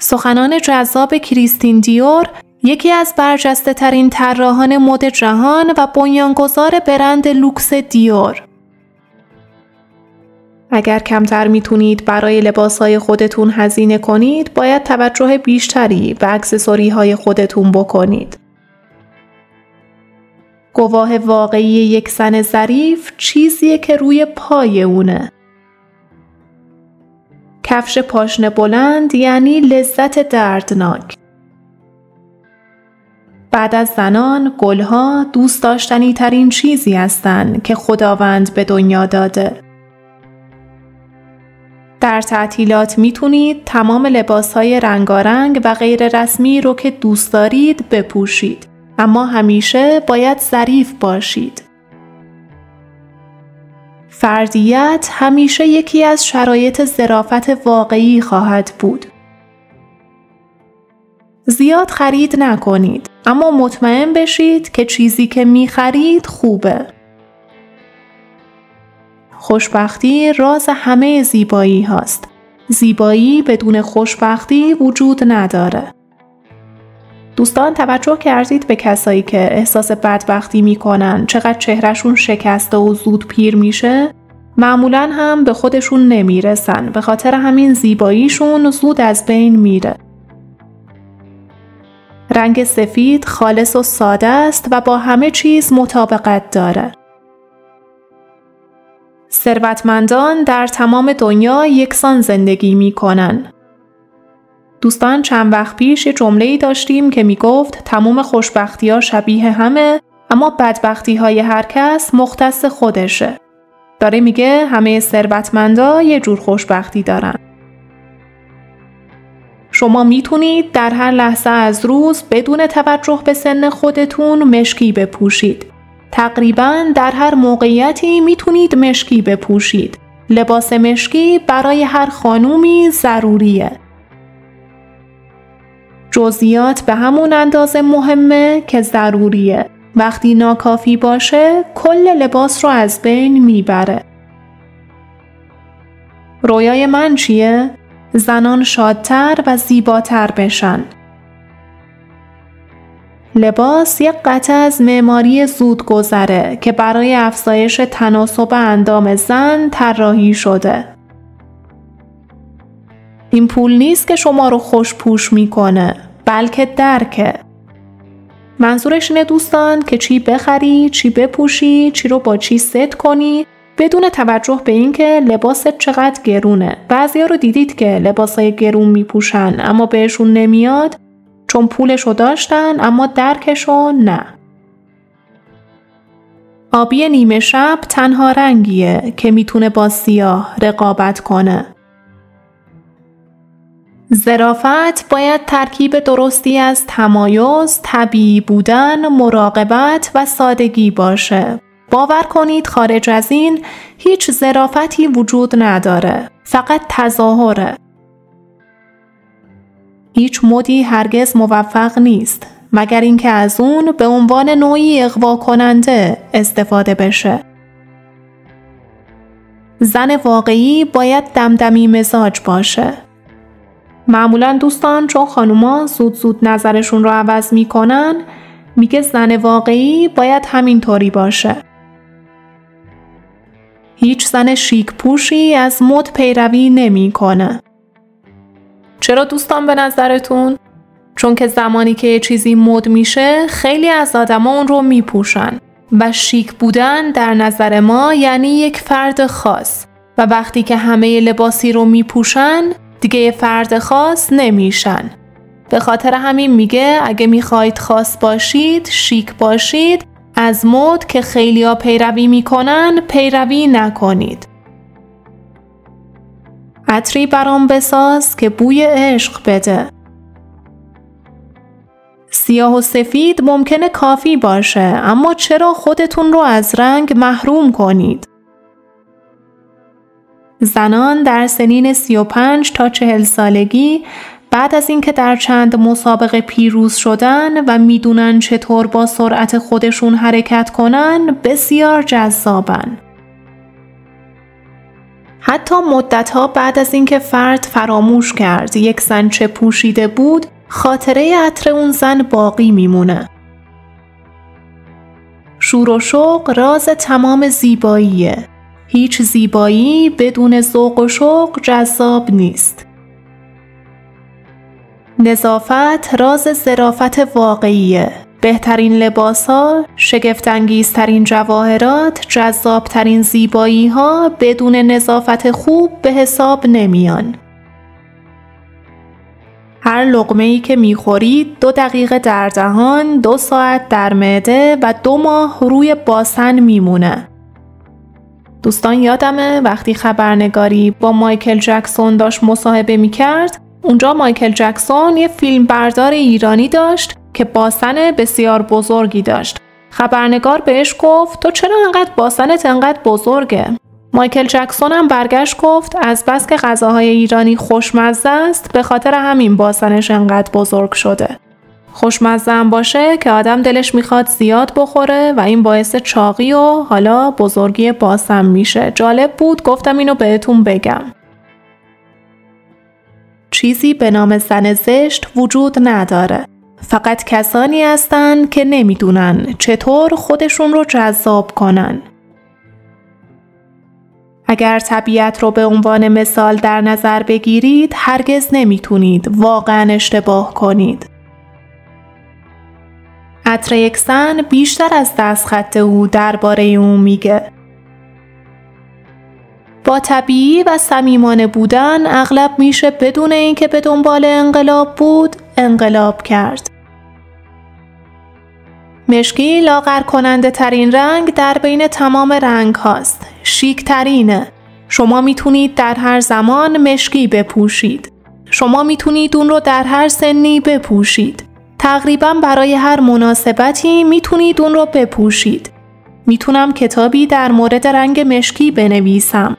سخنان جذاب کریستین دیور، یکی از برجسته ترین طراحان مد جهان و بنیانگذار برند لوکس دیور. اگر کمتر میتونید برای لباسهای خودتون هزینه کنید، باید توجه بیشتری به اکسسوری‌های خودتون بکنید. گواه واقعی یک زن ظریف چیزیه که روی پای اونه. کفش پاشنه بلند یعنی لذت دردناک. بعد از زنان، گلها دوست داشتنی ترین چیزی هستن که خداوند به دنیا داده. در تعطیلات میتونید تمام لباسهای رنگارنگ و غیر رسمی رو که دوست دارید بپوشید، اما همیشه باید ظریف باشید. فردیت همیشه یکی از شرایط ظرافت واقعی خواهد بود. زیاد خرید نکنید، اما مطمئن بشید که چیزی که می‌خرید خوبه. خوشبختی راز همه زیبایی هاست. زیبایی بدون خوشبختی وجود نداره. دوستان، توجه کردید به کسایی که احساس بدبختی میکنن چقدر چهرهشون شکسته و زود پیر میشه؟ معمولاً هم به خودشون نمیرسن، به خاطر همین زیباییشون زود از بین میره. رنگ سفید خالص و ساده است و با همه چیز مطابقت داره. ثروتمندان در تمام دنیا یکسان زندگی میکنن. دوستان، چند وقت پیش یه جمله‌ای داشتیم که میگفت تمام خوشبختی‌ها شبیه همه، اما بدبختی‌های هر کس مختص خودشه. داره میگه همه ثروتمندا یه جور خوشبختی دارن. شما میتونید در هر لحظه از روز بدون توجه به سن خودتون مشکی بپوشید. تقریباً در هر موقعیتی میتونید مشکی بپوشید. لباس مشکی برای هر خانومی ضروریه. جزئیات به همون اندازه مهمه که ضروریه. وقتی ناکافی باشه، کل لباس رو از بین میبره. رویای من چیه؟ زنان شادتر و زیباتر بشن. لباس یک قطعه از معماری زودگذره که برای افزایش تناسب اندام زن طراحی شده. این پول نیست که شما رو خوش‌پوش میکنه، بلکه درکه. منظورش اینه دوستان که چی بخری، چی بپوشی، چی رو با چی ست کنی، بدون توجه به این که لباست چقدر گرونه. بعضیا رو دیدید که لباسای گرون میپوشن اما بهشون نمیاد چون پولشو داشتن اما درکشو نه. آبی نیمه شب تنها رنگیه که میتونه با سیاه رقابت کنه. ظرافت باید ترکیب درستی از تمایز، طبیعی بودن، مراقبت و سادگی باشه. باور کنید خارج از این هیچ ظرافتی وجود نداره، فقط تظاهره. هیچ مدی هرگز موفق نیست مگر اینکه از اون به عنوان نوعی اغوا کننده استفاده بشه. زن واقعی باید دمدمی مزاج باشه. معمولاً دوستان چون خانوما زود نظرشون رو عوض میکنن، میگه زن واقعی باید همینطوری باشه. هیچ زن شیک پوشی از مد پیروی نمیکنه. چرا دوستان به نظرتون؟ چون که زمانی که چیزی مد میشه خیلی از آدما اون رو میپوشن و شیک بودن در نظر ما یعنی یک فرد خاص و وقتی که همه لباسی رو میپوشن دیگه یه فرد خاص نمیشن. به خاطر همین میگه اگه میخواید خاص باشید، شیک باشید، از مد که خیلیا پیروی میکنن پیروی نکنید. عطری برام بساز که بوی عشق بده. سیاه و سفید ممکنه کافی باشه، اما چرا خودتون رو از رنگ محروم کنید؟ زنان در سنین 35 تا 40 سالگی بعد از اینکه در چند مسابقه پیروز شدن و میدونن چطور با سرعت خودشون حرکت کنن، بسیار جذابن. حتی مدتها بعد از اینکه فرد فراموش کرد یک زن چه پوشیده بود، خاطره عطر اون زن باقی میمونه. شور و شوق راز تمام زیباییه. هیچ زیبایی بدون ذوق و شوق جذاب نیست. نظافت راز ظرافت واقعیه. بهترین لباس‌ها، شگفت‌انگیزترین جواهرات، جذابترین زیبایی‌ها بدون نظافت خوب به حساب نمیان. هر لقمه‌ای که می‌خورید 2 دقیقه در دهان، 2 ساعت در معده و 2 ماه روی باسن میمونه. دوستان یادمه وقتی خبرنگاری با مایکل جکسون داشت مصاحبه می‌کرد، اونجا مایکل جکسون یه فیلمبردار ایرانی داشت که باسن بسیار بزرگی داشت. خبرنگار بهش گفت تو چرا انقدر باسنت انقدر بزرگه؟ مایکل جکسون هم برگشت گفت از بس که غذاهای ایرانی خوشمزه است به خاطر همین باسنش انقدر بزرگ شده. خوشمزه هم باشه که آدم دلش میخواد زیاد بخوره و این باعث چاقی و حالا بزرگی باسن میشه. جالب بود، گفتم اینو بهتون بگم. چیزی به نام زن زشت وجود نداره. فقط کسانی هستن که نمیدونن چطور خودشون رو جذاب کنن. اگر طبیعت رو به عنوان مثال در نظر بگیرید، هرگز نمیتونید واقعا اشتباه کنید. عطر یک زن بیشتر از دستخط او درباره او میگه. با طبیعی و صمیمانه بودن اغلب میشه بدون اینکه به دنبال انقلاب بود، انقلاب کرد. مشکی لاغر کننده ترین رنگ در بین تمام رنگ هاست. شیک ترینه. شما میتونید در هر زمان مشکی بپوشید. شما میتونید اون رو در هر سنی بپوشید. تقریباً برای هر مناسبتی میتونید اون رو بپوشید. میتونم کتابی در مورد رنگ مشکی بنویسم.